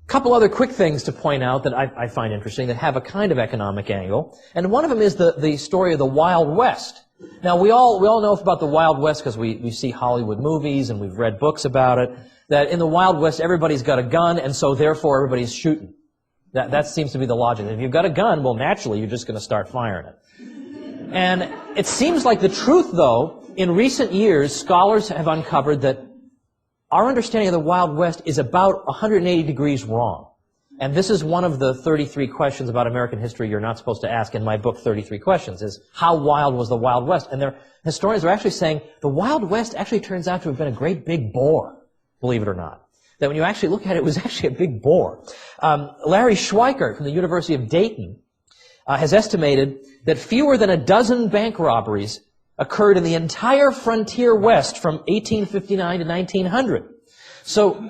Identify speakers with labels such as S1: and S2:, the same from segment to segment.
S1: Couple other quick things to point out that I find interesting that have a kind of economic angle. And one of them is the story of the Wild West. Now, we all know about the Wild West because we see Hollywood movies and we've read books about it, that in the Wild West everybody's got a gun and so therefore everybody's shooting. That seems to be the logic. If you've got a gun, well, naturally you're just going to start firing it. And it seems like the truth, though, in recent years, scholars have uncovered that our understanding of the Wild West is about 180 degrees wrong. And this is one of the 33 questions about American history you're not supposed to ask in my book, 33 Questions, is how wild was the Wild West? And historians are actually saying the Wild West actually turns out to have been a great big bore, believe it or not. That when you actually look at it, it was actually a big bore. Larry Schweikert from the University of Dayton has estimated that fewer than a dozen bank robberies occurred in the entire frontier West from 1859 to 1900. So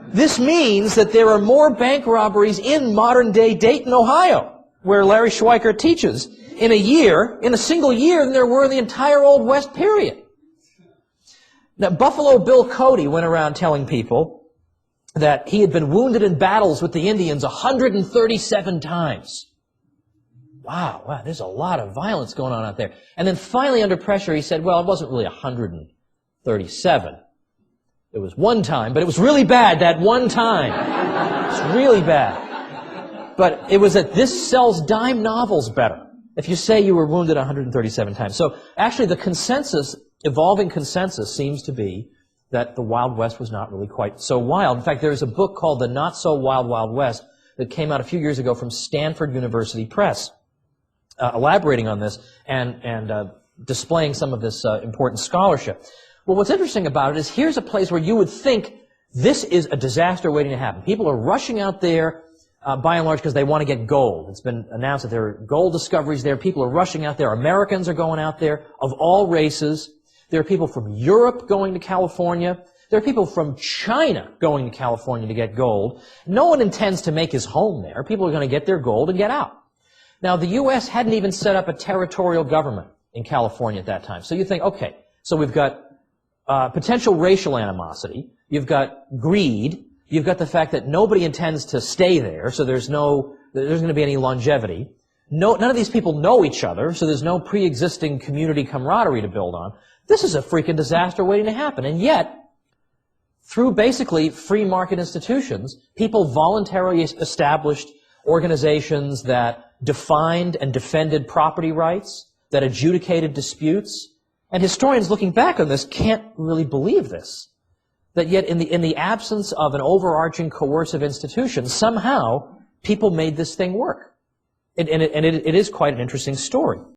S1: this means that there are more bank robberies in modern-day Dayton, Ohio, where Larry Schweikert teaches, in a single year, than there were in the entire Old West period. Now, Buffalo Bill Cody went around telling people that he had been wounded in battles with the Indians 137 times. Wow, there's a lot of violence going on out there. And then finally, under pressure, he said, well, it wasn't really 137. It was one time, but it was really bad that one time. It's really bad. But it was that this sells dime novels better if you say you were wounded 137 times. So actually the evolving consensus seems to be that the Wild West was not really quite so wild. In fact, there's a book called The Not So Wild Wild West that came out a few years ago from Stanford University Press, elaborating on this and displaying some of this important scholarship. Well, what's interesting about it is here's a place where you would think this is a disaster waiting to happen. People are rushing out there, by and large, because they want to get gold. It's been announced that there are gold discoveries there. People are rushing out there. Americans are going out there of all races. There are people from Europe going to California. There are people from China going to California to get gold. No one intends to make his home there. People are going to get their gold and get out. Now, the U.S. hadn't even set up a territorial government in California at that time. So you think, okay, so we've got potential racial animosity. You've got greed. You've got the fact that nobody intends to stay there, so there's going to be any longevity. None of these people know each other, so there's no pre-existing community camaraderie to build on. This is a freaking disaster waiting to happen. And yet, through basically free market institutions, people voluntarily established organizations that defined and defended property rights, that adjudicated disputes. And historians looking back on this can't really believe this. That yet in the absence of an overarching coercive institution, somehow people made this thing work. And it is quite an interesting story.